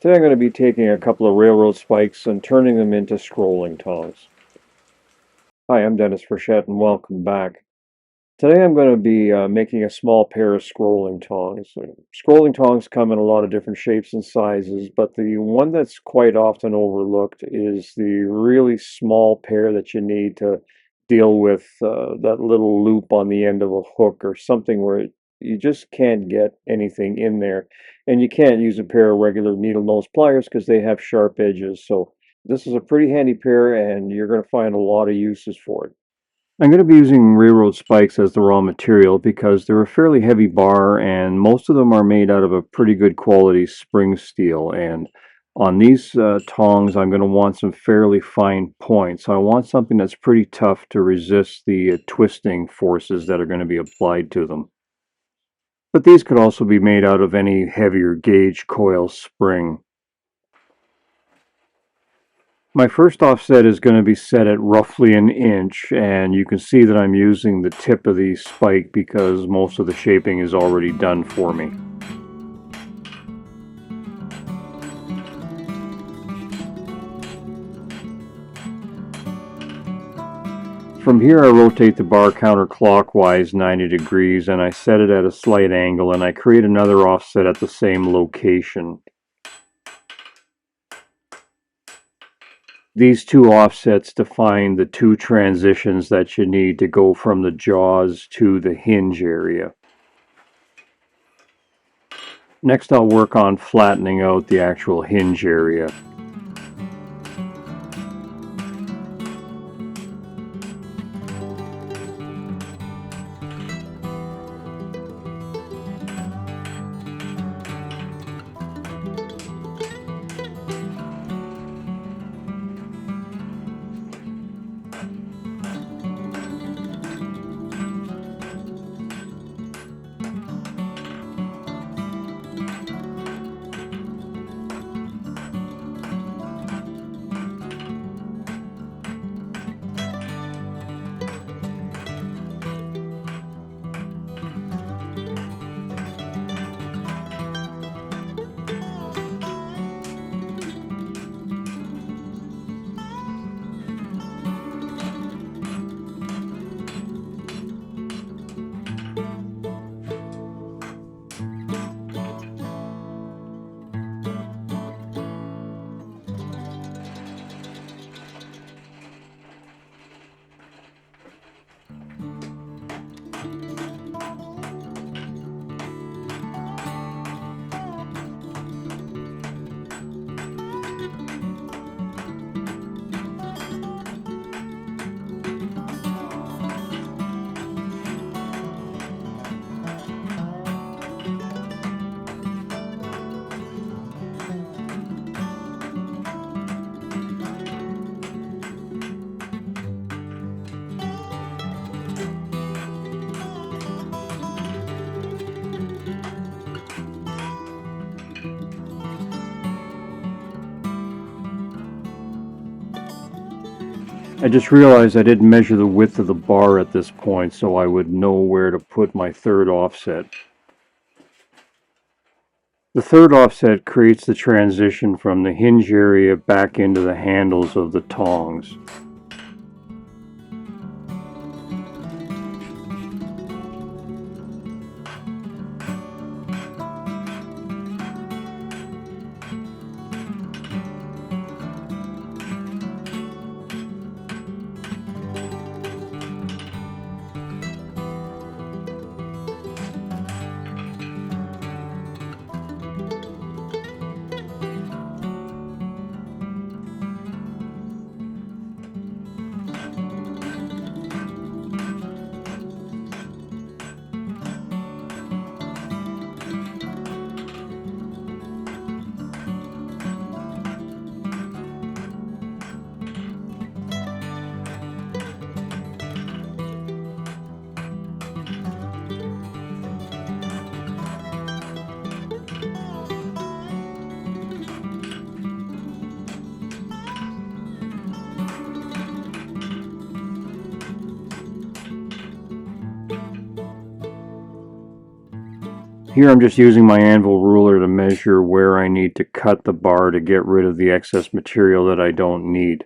Today I'm going to be taking a couple of railroad spikes and turning them into scrolling tongs. Hi, I'm Dennis Frechette and welcome back. Today I'm going to be making a small pair of scrolling tongs. Scrolling tongs come in a lot of different shapes and sizes, but the one that's quite often overlooked is the really small pair that you need to deal with that little loop on the end of a hook or something where you just can't get anything in there. And you can't use a pair of regular needle nose pliers because they have sharp edges. So this is a pretty handy pair and you're going to find a lot of uses for it. I'm going to be using railroad spikes as the raw material because they're a fairly heavy bar and most of them are made out of a pretty good quality spring steel. And on these tongs, I'm going to want some fairly fine points. So I want something that's pretty tough to resist the twisting forces that are going to be applied to them. But these could also be made out of any heavier gauge coil spring. My first offset is going to be set at roughly an inch, and you can see that I'm using the tip of the spike because most of the shaping is already done for me. From here I rotate the bar counterclockwise 90 degrees and I set it at a slight angle and I create another offset at the same location. These two offsets define the two transitions that you need to go from the jaws to the hinge area. Next I'll work on flattening out the actual hinge area. I just realized I didn't measure the width of the bar at this point, so I would know where to put my third offset. The third offset creates the transition from the hinge area back into the handles of the tongs. Here I'm just using my anvil ruler to measure where I need to cut the bar to get rid of the excess material that I don't need.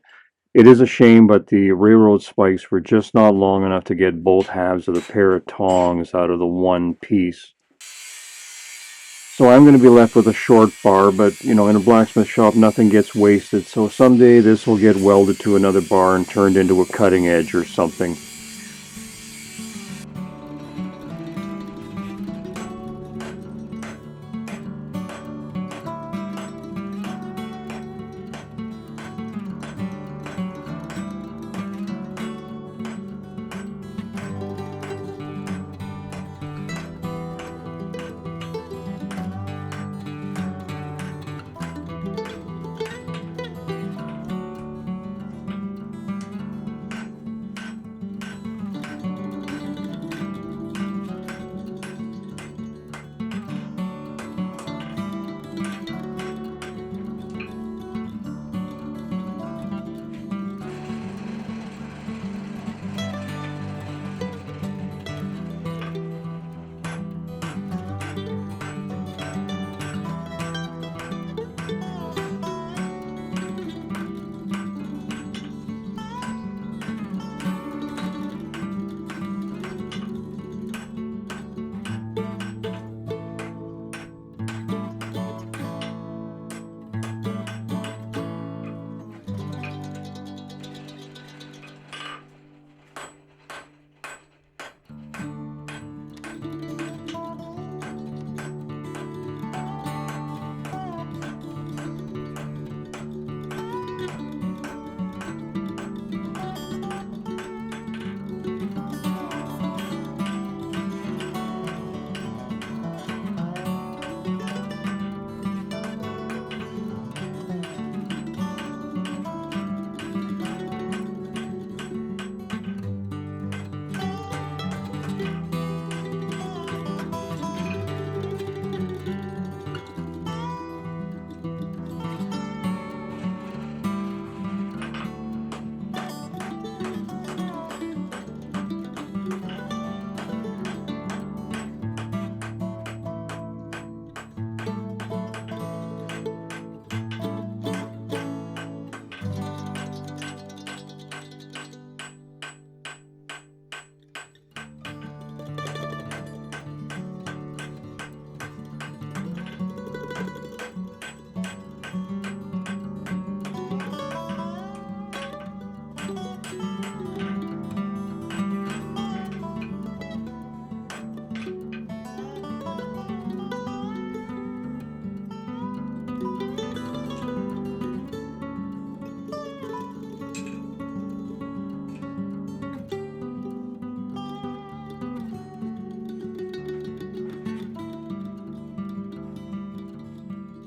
It is a shame, but the railroad spikes were just not long enough to get both halves of the pair of tongs out of the one piece. So I'm going to be left with a short bar, but in a blacksmith shop nothing gets wasted, so someday this will get welded to another bar and turned into a cutting edge or something.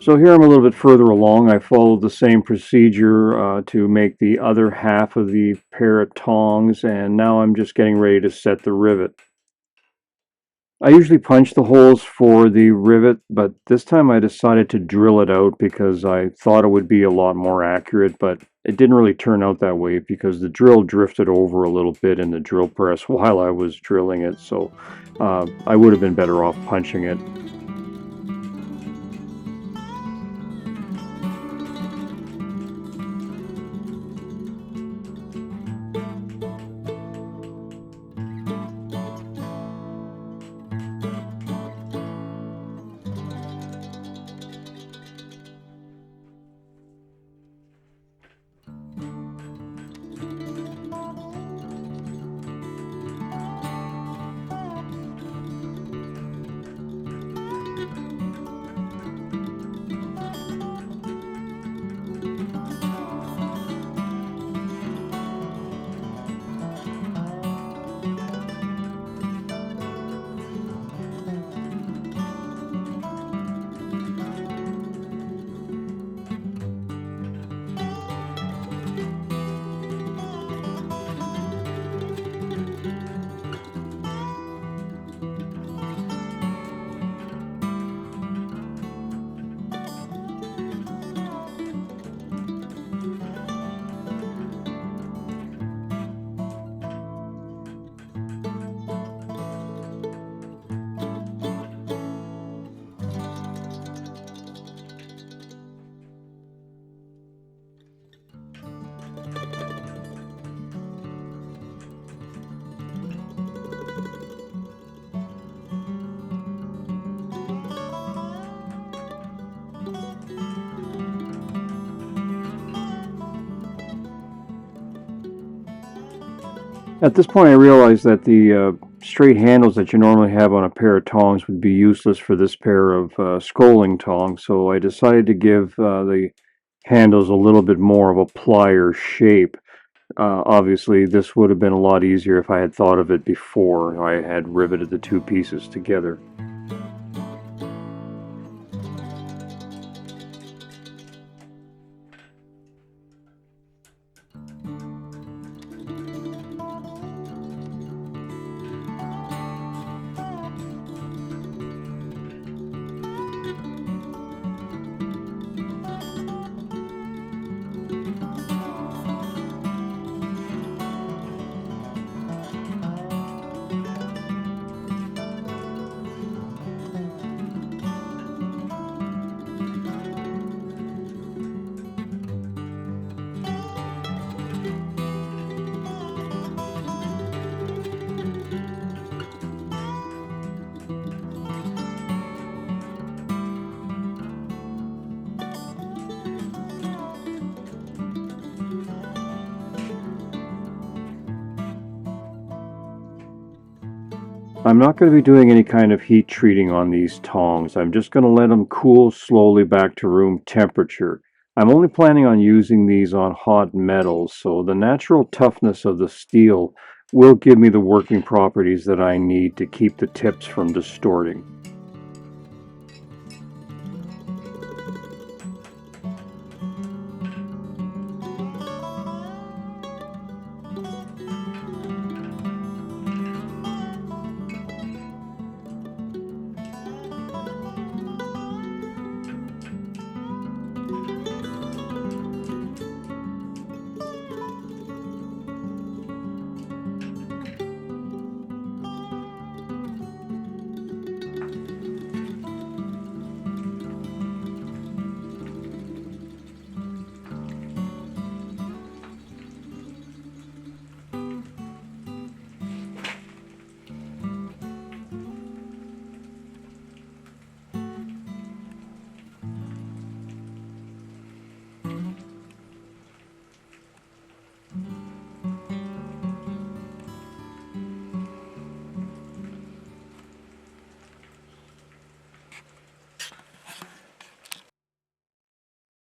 So here I'm a little bit further along. I followed the same procedure to make the other half of the pair of tongs, and now I'm just getting ready to set the rivet. I usually punch the holes for the rivet, but this time I decided to drill it out because I thought it would be a lot more accurate, but it didn't really turn out that way because the drill drifted over a little bit in the drill press while I was drilling it, so I would have been better off punching it. At this point I realized that the straight handles that you normally have on a pair of tongs would be useless for this pair of scrolling tongs, so I decided to give the handles a little bit more of a plier shape. Obviously, this would have been a lot easier if I had thought of it before I had riveted the two pieces together. I'm not going to be doing any kind of heat treating on these tongs. I'm just going to let them cool slowly back to room temperature. I'm only planning on using these on hot metals, so the natural toughness of the steel will give me the working properties that I need to keep the tips from distorting.